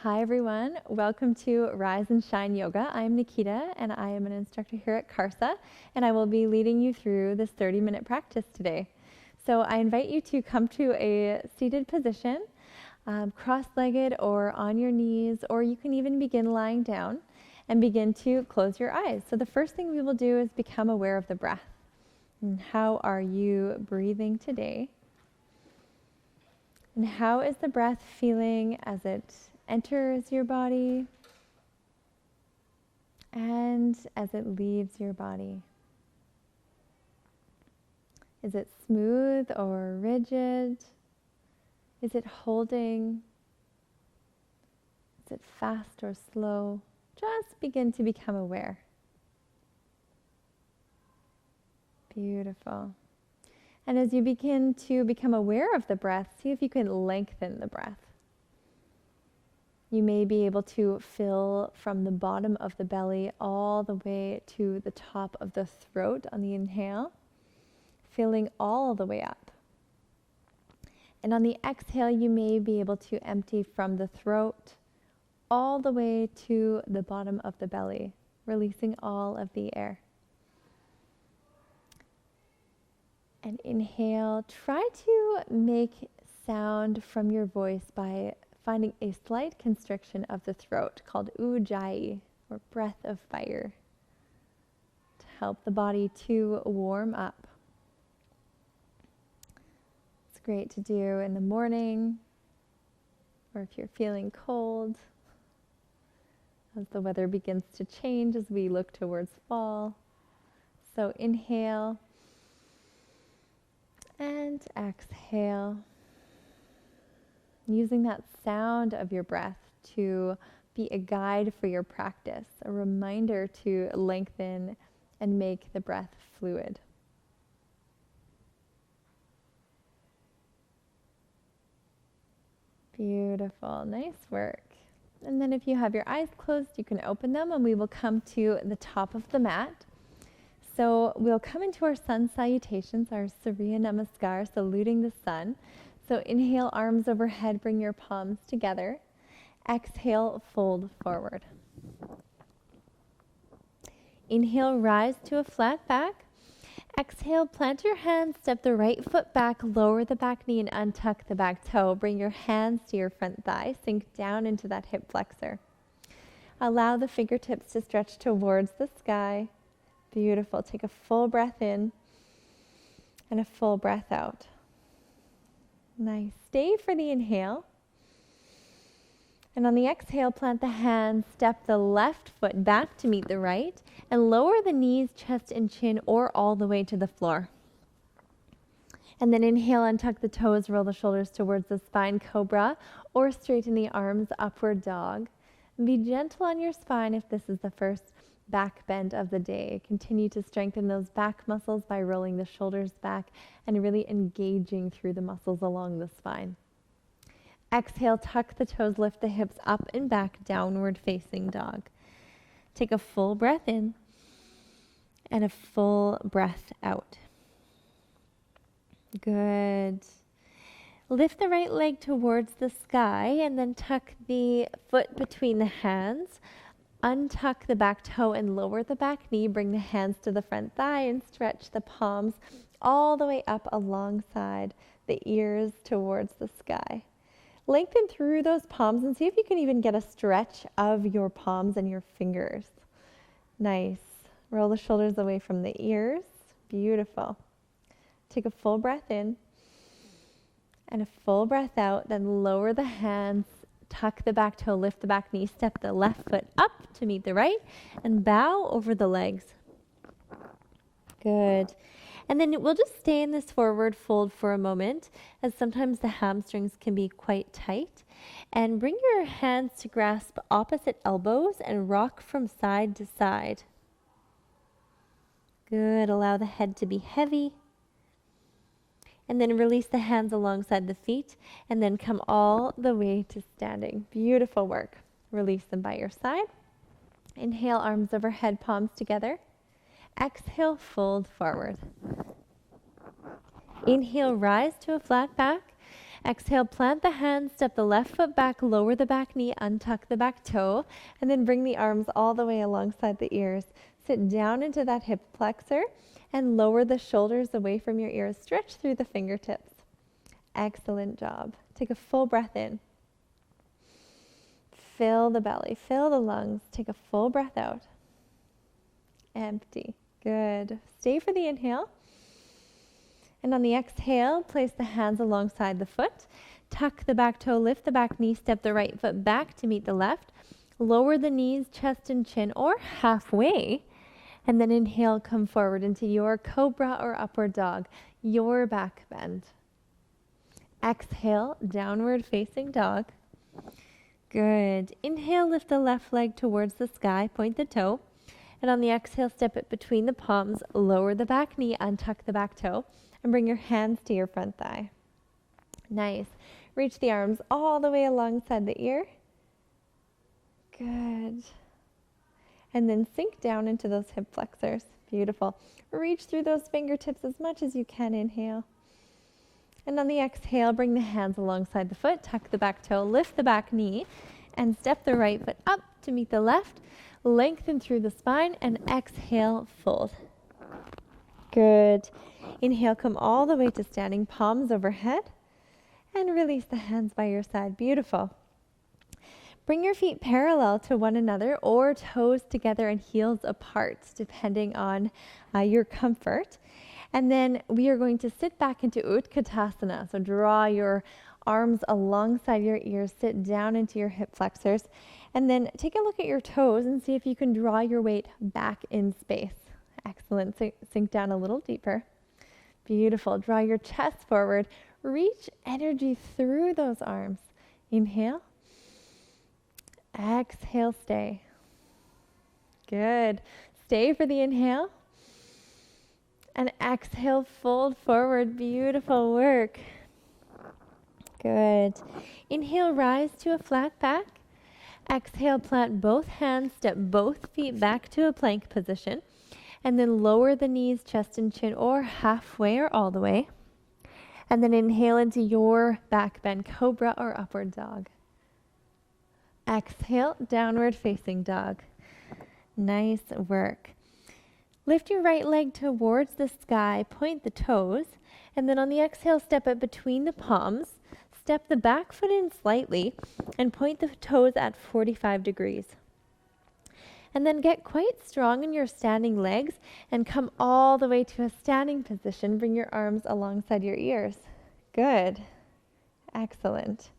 Hi everyone, welcome to Rise and Shine Yoga. I'm Nikita and I am an instructor here at Karsa, and I will be leading you through this 30-minute practice today. So I invite you to come to a seated position, cross-legged or on your knees, or you can even begin lying down and begin to close your eyes. So the first thing we will do is become aware of the breath. And how are you breathing today? And how is the breath feeling as it enters your body and as it leaves your body? Is it smooth or rigid? Is it holding? Is it fast or slow? Just begin to become aware. Beautiful. And as you begin to become aware of the breath, see if you can lengthen the breath. You may be able to fill from the bottom of the belly all the way to the top of the throat on the inhale, filling all the way up. And on the exhale, you may be able to empty from the throat all the way to the bottom of the belly, releasing all of the air. And inhale, try to make sound from your voice by finding a slight constriction of the throat called ujjayi, or breath of fire, to help the body to warm up. It's great to do in the morning, or if you're feeling cold, as the weather begins to change as we look towards fall. So inhale and exhale, using that sound of your breath to be a guide for your practice, a reminder to lengthen and make the breath fluid. Beautiful, nice work. And then if you have your eyes closed, you can open them and we will come to the top of the mat. So we'll come into our sun salutations, our Surya Namaskar, saluting the sun. So inhale, arms overhead, bring your palms together. Exhale, fold forward. Inhale, rise to a flat back. Exhale, plant your hands, step the right foot back, lower the back knee and untuck the back toe. Bring your hands to your front thigh, sink down into that hip flexor. Allow the fingertips to stretch towards the sky. Beautiful. Take a full breath in and a full breath out. Nice. Stay for the inhale. And on the exhale, plant the hands, step the left foot back to meet the right, and lower the knees, chest, and chin, or all the way to the floor. And then inhale, untuck the toes, roll the shoulders towards the spine, cobra, or straighten the arms, upward dog. And be gentle on your spine if this is the first back bend of the day. Continue to strengthen those back muscles by rolling the shoulders back and really engaging through the muscles along the spine. Exhale, tuck the toes, lift the hips up and back, downward facing dog. Take a full breath in and a full breath out. Good. Lift the right leg towards the sky and then tuck the foot between the hands. Untuck the back toe and lower the back knee. Bring the hands to the front thigh and stretch the palms all the way up alongside the ears towards the sky. Lengthen through those palms and see if you can even get a stretch of your palms and your fingers. Nice. Roll the shoulders away from the ears. Beautiful. Take a full breath in and a full breath out. Then lower the hands. Tuck the back toe, lift the back knee, step the left foot up to meet the right, and bow over the legs. Good. And then we'll just stay in this forward fold for a moment, as sometimes the hamstrings can be quite tight. And bring your hands to grasp opposite elbows and rock from side to side. Good. Allow the head to be heavy. And then release the hands alongside the feet and then come all the way to standing. Beautiful work. Release them by your side. Inhale, arms overhead, palms together. Exhale, fold forward. Inhale, rise to a flat back. Exhale, plant the hands, step the left foot back, lower the back knee, untuck the back toe, and then bring the arms all the way alongside the ears. Sit down into that hip flexor and lower the shoulders away from your ears. Stretch through the fingertips. Excellent job. Take a full breath in. Fill the belly, fill the lungs. Take a full breath out. Empty. Good. Stay for the inhale. And on the exhale, place the hands alongside the foot. Tuck the back toe, lift the back knee, step the right foot back to meet the left. Lower the knees, chest and chin, or halfway. And then inhale, come forward into your cobra or upward dog, your back bend. Exhale, downward facing dog. Good. Inhale, lift the left leg towards the sky, point the toe. And on the exhale, step it between the palms, lower the back knee, untuck the back toe, and bring your hands to your front thigh. Nice. Reach the arms all the way alongside the ear. Good. And then sink down into those hip flexors. Beautiful. Reach through those fingertips as much as you can. Inhale. And on the exhale, bring the hands alongside the foot, tuck the back toe, lift the back knee, and step the right foot up to meet the left. Lengthen through the spine and exhale, fold. Good. Inhale, come all the way to standing, palms overhead, and release the hands by your side. Beautiful. Bring your feet parallel to one another or toes together and heels apart, depending on your comfort. And then we are going to sit back into Utkatasana. So draw your arms alongside your ears, sit down into your hip flexors, and then take a look at your toes and see if you can draw your weight back in space. Excellent. Sink down a little deeper. Beautiful. Draw your chest forward. Reach energy through those arms. Inhale. Exhale, stay. Good. Stay for the inhale. And exhale, fold forward. Beautiful work. Good. Inhale, rise to a flat back. Exhale, plant both hands, step both feet back to a plank position. And then lower the knees, chest and chin, or halfway or all the way. And then inhale into your back bend, cobra or upward dog. Exhale, downward facing dog. Nice work. Lift your right leg towards the sky, point the toes, and then on the exhale, step it between the palms. Step the back foot in slightly and point the toes at 45 degrees. And then get quite strong in your standing legs and come all the way to a standing position. Bring your arms alongside your ears. Good. Excellent.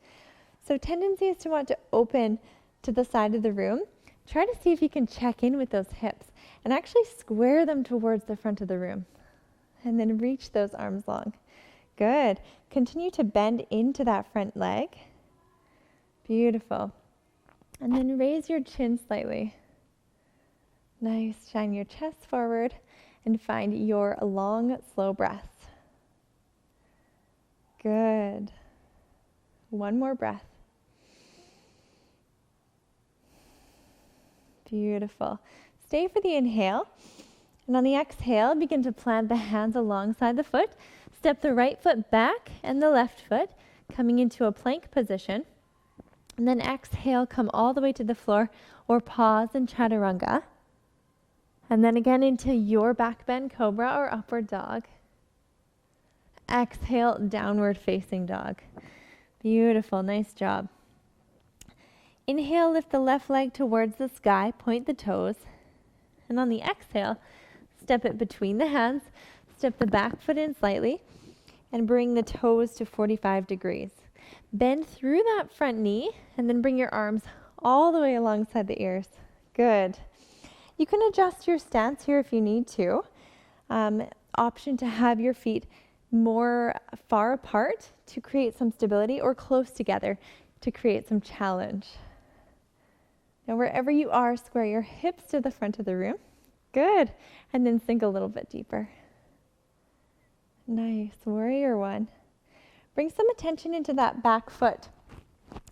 So tendency is to want to open to the side of the room. Try to see if you can check in with those hips and actually square them towards the front of the room. And then reach those arms long. Good. Continue to bend into that front leg. Beautiful. And then raise your chin slightly. Nice. Shine your chest forward and find your long, slow breath. Good. One more breath. Beautiful. Stay for the inhale. And on the exhale, begin to plant the hands alongside the foot. Step the right foot back and the left foot, coming into a plank position. And then exhale, come all the way to the floor or pause in chaturanga. And then again into your back bend, cobra or upward dog. Exhale, downward facing dog. Beautiful, nice job. Inhale, lift the left leg towards the sky, point the toes. And on the exhale, step it between the hands, step the back foot in slightly, and bring the toes to 45 degrees. Bend through that front knee, and then bring your arms all the way alongside the ears. Good. You can adjust your stance here if you need to. Option to have your feet more far apart to create some stability, or close together to create some challenge. Now wherever you are, square your hips to the front of the room. Good. And then sink a little bit deeper. Nice. Warrior one. Bring some attention into that back foot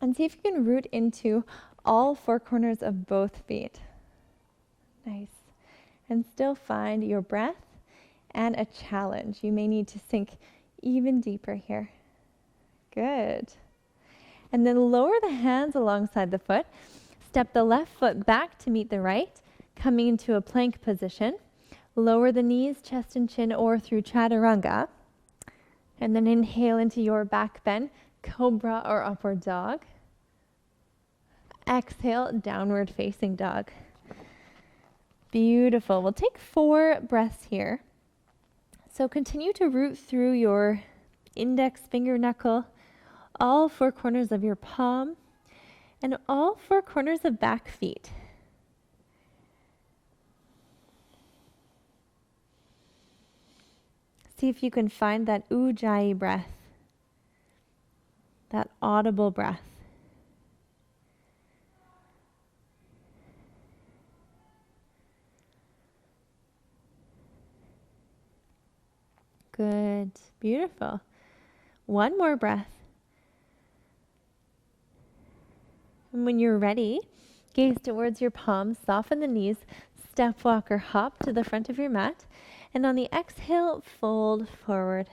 and see if you can root into all four corners of both feet. Nice. And still find your breath and a challenge. You may need to sink even deeper here. Good. And then lower the hands alongside the foot. Step the left foot back to meet the right, coming into a plank position. Lower the knees, chest and chin, or through chaturanga. And then inhale into your back bend, cobra or upward dog. Exhale, downward facing dog. Beautiful. We'll take 4 breaths here. So continue to root through your index finger knuckle, all 4 corners of your palm, and all 4 corners of back feet. See if you can find that ujjayi breath, that audible breath. Good. Beautiful. One more breath. And when you're ready, gaze towards your palms, soften the knees, step, walk, or hop to the front of your mat. And on the exhale, fold forward.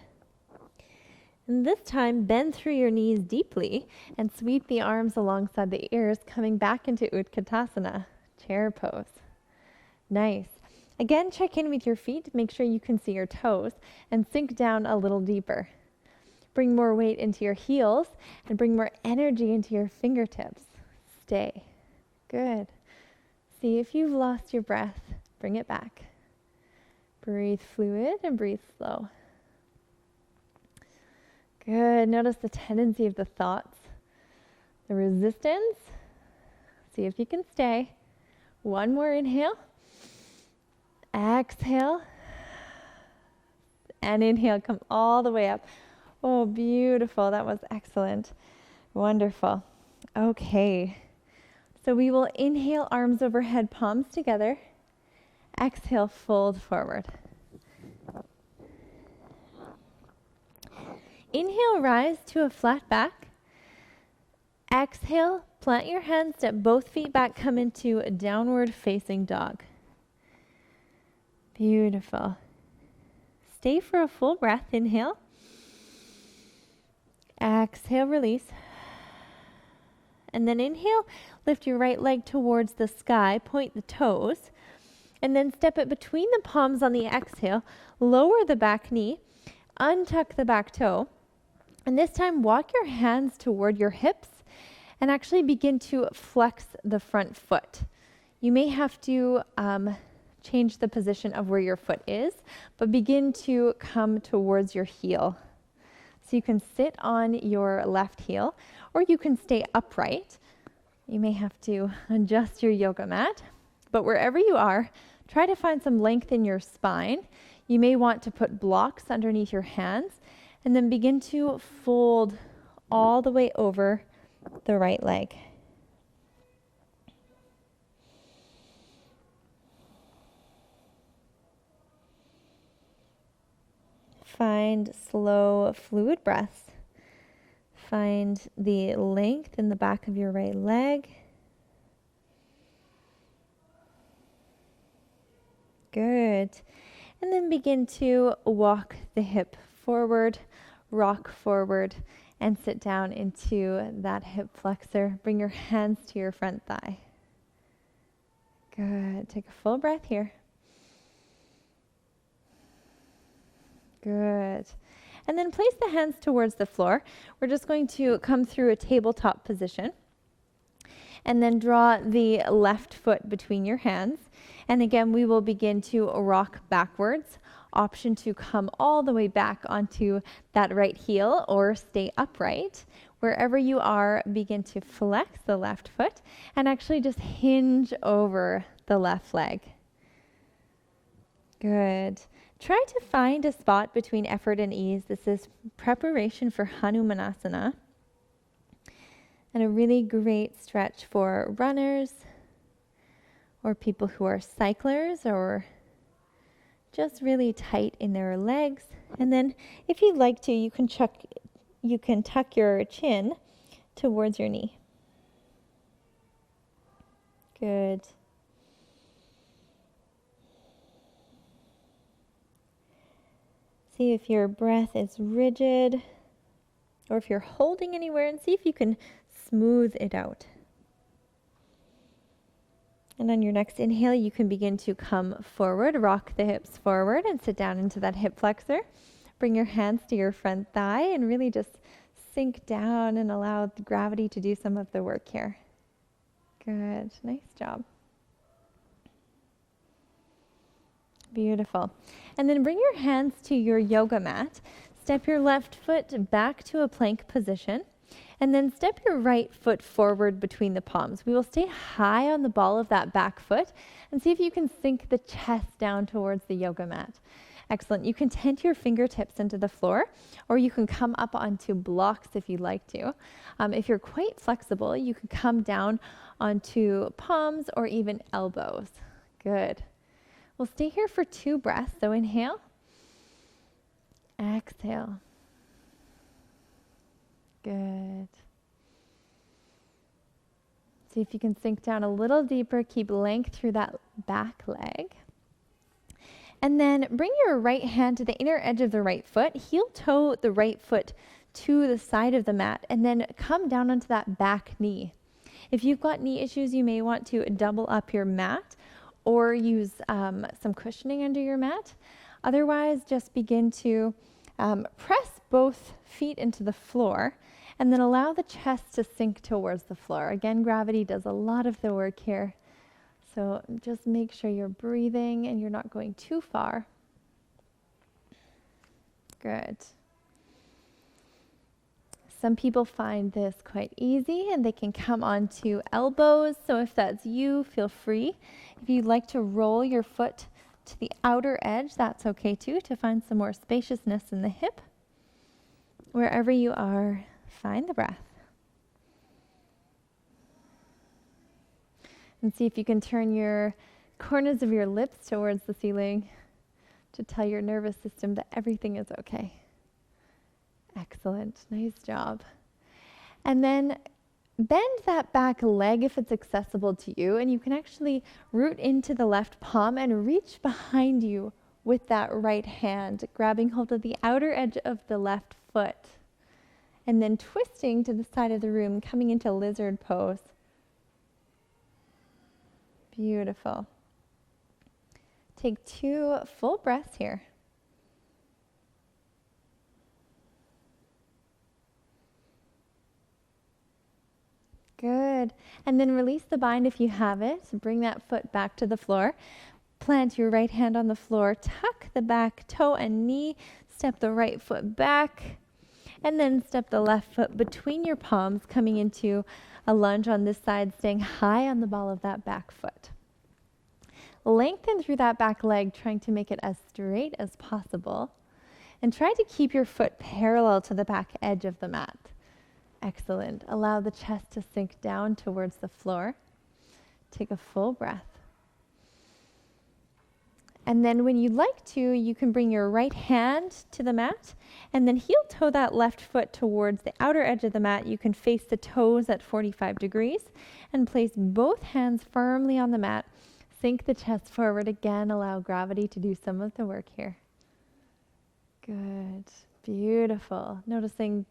And this time, bend through your knees deeply and sweep the arms alongside the ears, coming back into Utkatasana, chair pose. Nice. Again, check in with your feet. Make sure you can see your toes and sink down a little deeper. Bring more weight into your heels and bring more energy into your fingertips. Stay. Good. See if you've lost your breath. Bring it back. Breathe fluid and breathe slow. Good. Notice the tendency of the thoughts, the resistance. See if you can stay. One more inhale. Exhale. And inhale, come all the way up. Oh, beautiful. That was excellent. Wonderful. Okay. So we will inhale, arms overhead, palms together. Exhale, fold forward. Inhale, rise to a flat back. Exhale, plant your hands, step both feet back, come into a downward facing dog. Beautiful. Stay for a full breath. Inhale. Exhale, release. And then inhale, lift your right leg towards the sky, point the toes, and then step it between the palms on the exhale, lower the back knee, untuck the back toe, and this time walk your hands toward your hips and actually begin to flex the front foot. You may have to change the position of where your foot is, but begin to come towards your heel. So you can sit on your left heel, or you can stay upright. You may have to adjust your yoga mat, but wherever you are, try to find some length in your spine. You may want to put blocks underneath your hands, and then begin to fold all the way over the right leg. Find slow, fluid breaths. Find the length in the back of your right leg. Good. And then begin to walk the hip forward, rock forward, and sit down into that hip flexor. Bring your hands to your front thigh. Good. Take a full breath here. Good. And then place the hands towards the floor. We're just going to come through a tabletop position. And then draw the left foot between your hands. And again, we will begin to rock backwards. Option to come all the way back onto that right heel or stay upright. Wherever you are, begin to flex the left foot and actually just hinge over the left leg. Good. Try to find a spot between effort and ease. This is preparation for Hanumanasana. And a really great stretch for runners or people who are cyclers or just really tight in their legs. And then if you'd like to, you can tuck your chin towards your knee. Good. See if your breath is rigid or if you're holding anywhere, and see if you can smooth it out. And on your next inhale, you can begin to come forward, rock the hips forward and sit down into that hip flexor. Bring your hands to your front thigh and really just sink down and allow the gravity to do some of the work here. Good, nice job. Beautiful. And then bring your hands to your yoga mat. Step your left foot back to a plank position. And then step your right foot forward between the palms. We will stay high on the ball of that back foot and see if you can sink the chest down towards the yoga mat. Excellent. You can tent your fingertips into the floor, or you can come up onto blocks if you'd like to. If you're quite flexible, you can come down onto palms or even elbows. Good. We'll stay here for 2 breaths. So inhale, exhale. Good. See if you can sink down a little deeper. Keep length through that back leg. And then bring your right hand to the inner edge of the right foot. Heel toe the right foot to the side of the mat. And then come down onto that back knee. If you've got knee issues, you may want to double up your mat or use some cushioning under your mat. Otherwise, just begin to press both feet into the floor and then allow the chest to sink towards the floor. Again, gravity does a lot of the work here. So just make sure you're breathing and you're not going too far. Good. Some people find this quite easy and they can come onto elbows. So if that's you, feel free. If you'd like to roll your foot to the outer edge, that's okay too, to find some more spaciousness in the hip. Wherever you are, find the breath. And see if you can turn your corners of your lips towards the ceiling to tell your nervous system that everything is okay. Excellent. Nice job. And then bend that back leg if it's accessible to you, and you can actually root into the left palm and reach behind you with that right hand, grabbing hold of the outer edge of the left foot, and then twisting to the side of the room, coming into lizard pose. Beautiful. Take 2 full breaths here. Good. And then release the bind if you have it. Bring that foot back to the floor. Plant your right hand on the floor. Tuck the back toe and knee. Step the right foot back. And then step the left foot between your palms, coming into a lunge on this side, staying high on the ball of that back foot. Lengthen through that back leg, trying to make it as straight as possible. And try to keep your foot parallel to the back edge of the mat. Excellent. Allow the chest to sink down towards the floor. Take a full breath. And then when you'd like to, you can bring your right hand to the mat and then heel toe that left foot towards the outer edge of the mat. You can face the toes at 45 degrees and place both hands firmly on the mat. Sink the chest forward again. Allow gravity to do some of the work here. Good. Beautiful. Noticing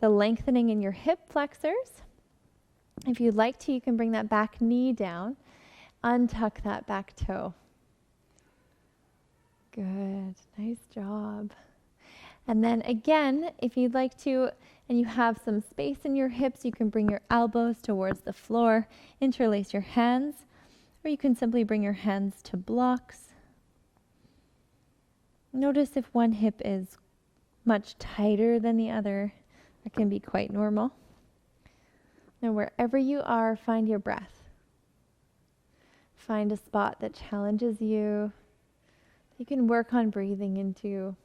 the lengthening in your hip flexors. If you'd like to, you can bring that back knee down. Untuck that back toe. Good. Nice job. And then again, if you'd like to, and you have some space in your hips, you can bring your elbows towards the floor, interlace your hands, or you can simply bring your hands to blocks. Notice if one hip is much tighter than the other. That can be quite normal. Now, wherever you are, find your breath. Find a spot that challenges you. You can work on breathing into.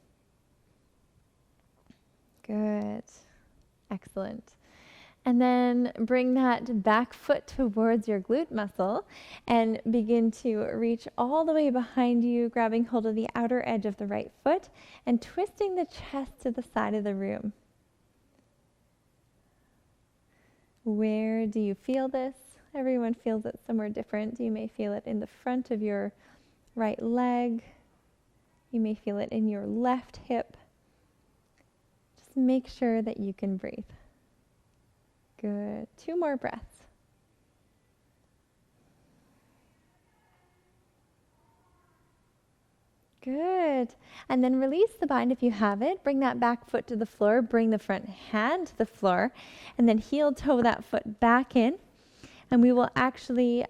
Good. Excellent. And then bring that back foot towards your glute muscle and begin to reach all the way behind you, grabbing hold of the outer edge of the right foot and twisting the chest to the side of the room. Where do you feel this? Everyone feels it somewhere different. You may feel it in the front of your right leg. You may feel it in your left hip. Just make sure that you can breathe. Good. 2 more breaths. Good. And then release the bind if you have it. Bring that back foot to the floor. Bring the front hand to the floor. And then heel toe that foot back in. And we will actually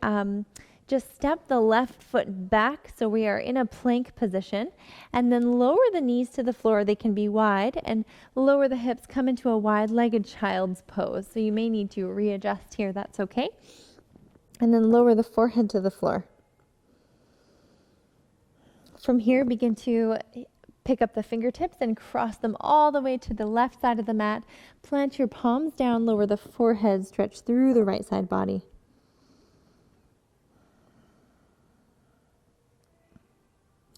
just step the left foot back so we are in a plank position. And then lower the knees to the floor. They can be wide. And lower the hips. Come into a wide-legged child's pose. So you may need to readjust here. That's okay. And then lower the forehead to the floor. From here, begin to pick up the fingertips and cross them all the way to the left side of the mat. Plant your palms down, lower the forehead, stretch through the right side body.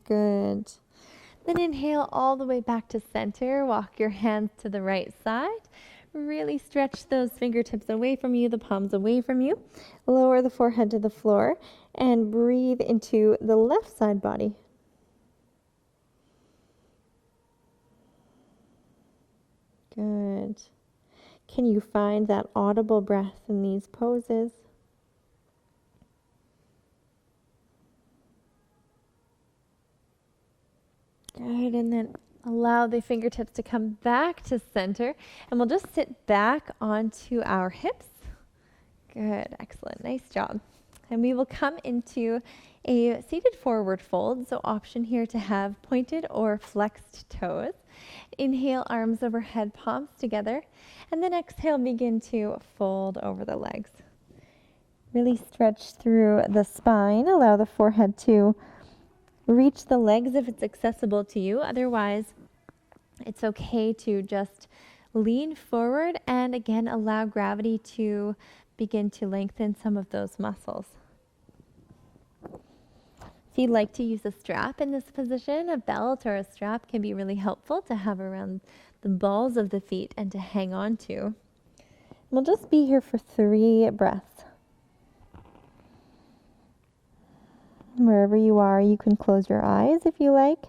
Good. Then inhale all the way back to center. Walk your hands to the right side. Really stretch those fingertips away from you, the palms away from you. Lower the forehead to the floor and breathe into the left side body. Good. Can you find that audible breath in these poses? Good. And then allow the fingertips to come back to center. And we'll just sit back onto our hips. Good. Excellent. Nice job. And we will come into a seated forward fold. So option here to have pointed or flexed toes. Inhale, arms overhead, palms together. And then exhale, begin to fold over the legs. Really stretch through the spine. Allow the forehead to reach the legs if it's accessible to you. Otherwise, it's okay to just lean forward and again, allow gravity to begin to lengthen some of those muscles. If you'd like to use a strap in this position, a belt or a strap can be really helpful to have around the balls of the feet and to hang on to. We'll just be here for 3 breaths. Wherever you are, you can close your eyes if you like.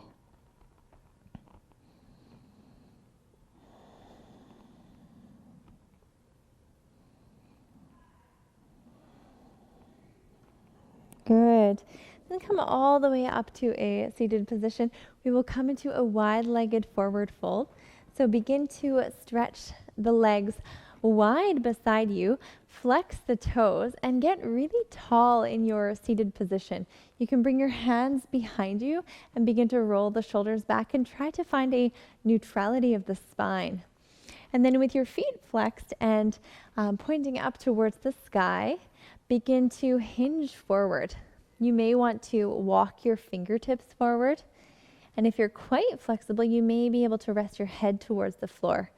Good. Then come all the way up to a seated position. We will come into a wide-legged forward fold. So begin to stretch the legs wide beside you, flex the toes, and get really tall in your seated position. You can bring your hands behind you and begin to roll the shoulders back and try to find a neutrality of the spine. And then with your feet flexed and pointing up towards the sky, begin to hinge forward. You may want to walk your fingertips forward. And if you're quite flexible, you may be able to rest your head towards the floor.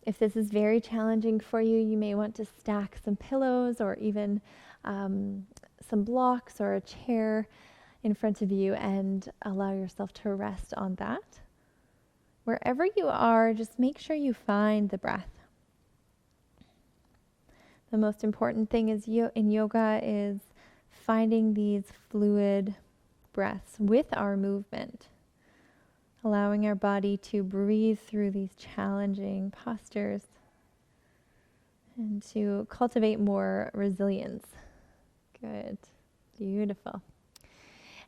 If this is very challenging for you, you may want to stack some pillows or even some blocks or a chair in front of you and allow yourself to rest on that. Wherever you are, just make sure you find the breath. The most important thing is in yoga is finding these fluid breaths with our movement, allowing our body to breathe through these challenging postures and to cultivate more resilience. Good. Beautiful.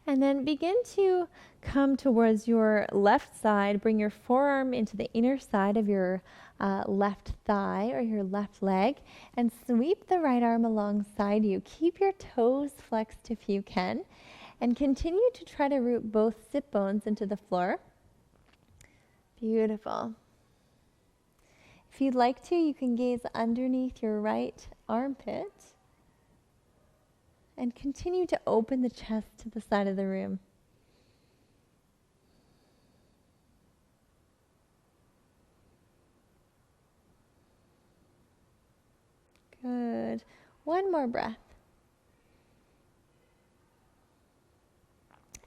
And then begin to come towards your left side. Bring your forearm into the inner side of your left thigh or your left leg and sweep the right arm alongside you. Keep your toes flexed if you can and continue to try to root both sit bones into the floor. Beautiful. If you'd like to, you can gaze underneath your right armpit and continue to open the chest to the side of the room. Good. One more breath.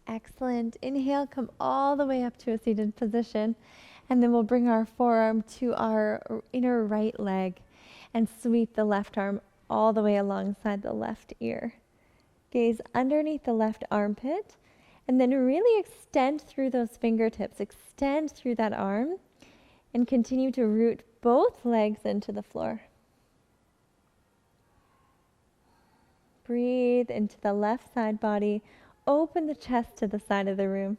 Excellent. Inhale, come all the way up to a seated position. And then we'll bring our forearm to our inner right leg and sweep the left arm all the way alongside the left ear. Gaze underneath the left armpit and then really extend through those fingertips. Extend through that arm And continue to root both legs into the floor. Breathe into the left side body. Open the chest to the side of the room.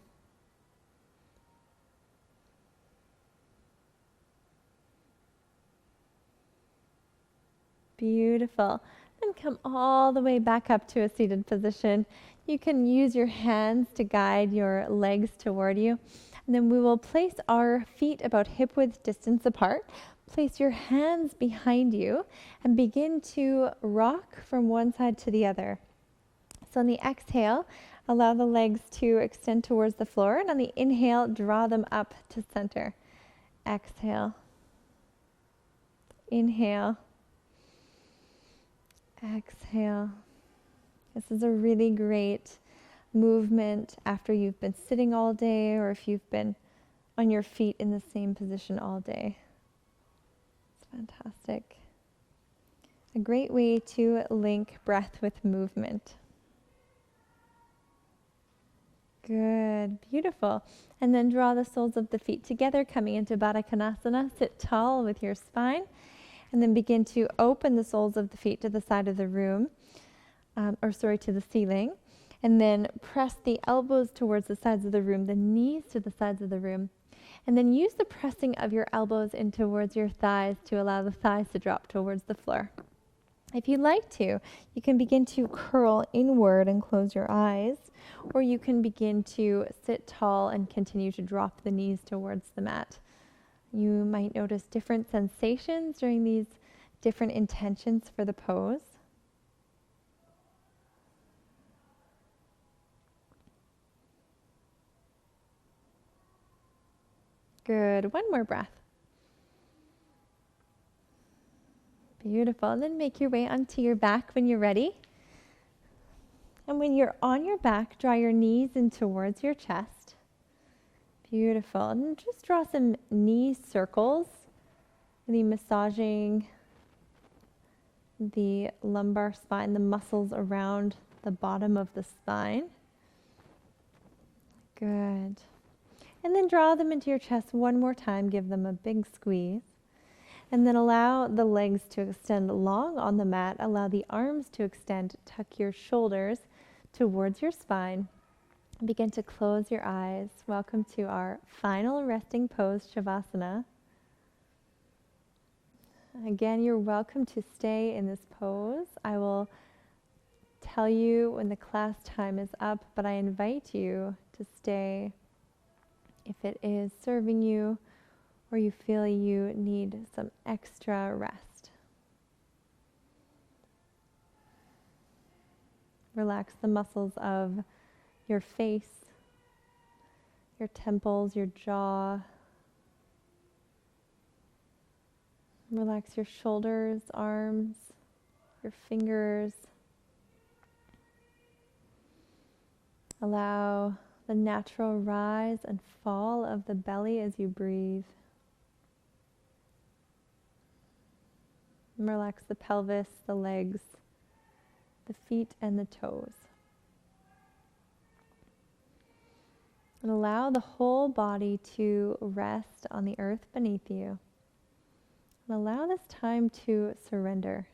Beautiful. Then come all the way back up to a seated position. You can use your hands to guide your legs toward you. And then we will place our feet about hip width distance apart. Place your hands behind you and begin to rock from one side to the other. So on the exhale, allow the legs to extend towards the floor. And on the inhale, draw them up to center. Exhale. Inhale. Exhale. This is a really great movement after you've been sitting all day or if you've been on your feet in the same position all day. It's fantastic. A great way to link breath with movement. Good, beautiful. And then draw the soles of the feet together, coming into Badakanasana. Sit tall with your spine. And then begin to open the soles of the feet to the side of the room, to the ceiling. And then press the elbows towards the sides of the room, the knees to the sides of the room. And then use the pressing of your elbows in towards your thighs to allow the thighs to drop towards the floor. If you'd like to, you can begin to curl inward and close your eyes, or you can begin to sit tall and continue to drop the knees towards the mat. You might notice different sensations during these different intentions for the pose. Good. One more breath. Beautiful. And then make your way onto your back when you're ready. And when you're on your back, draw your knees in towards your chest. Beautiful. And just draw some knee circles, really massaging the lumbar spine, the muscles around the bottom of the spine. Good. And then draw them into your chest one more time. Give them a big squeeze. And then allow the legs to extend long on the mat. Allow the arms to extend. Tuck your shoulders towards your spine. Begin to close your eyes. Welcome to our final resting pose, Savasana. Again, you're welcome to stay in this pose. I will tell you when the class time is up, but I invite you to stay if it is serving you or you feel you need some extra rest. Relax the muscles of your face, your temples, your jaw. Relax your shoulders, arms, your fingers. Allow the natural rise and fall of the belly as you breathe. And relax the pelvis, the legs, the feet, and the toes. And allow the whole body to rest on the earth beneath you. And allow this time to surrender.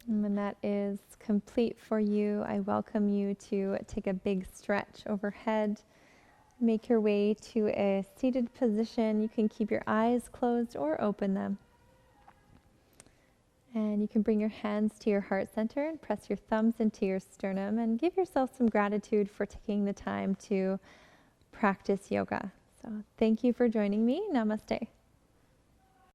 And when that is complete for you, I welcome you to take a big stretch overhead. Make your way to a seated position. You can keep your eyes closed or open them. And you can bring your hands to your heart center and press your thumbs into your sternum and give yourself some gratitude for taking the time to practice yoga. So thank you for joining me. Namaste.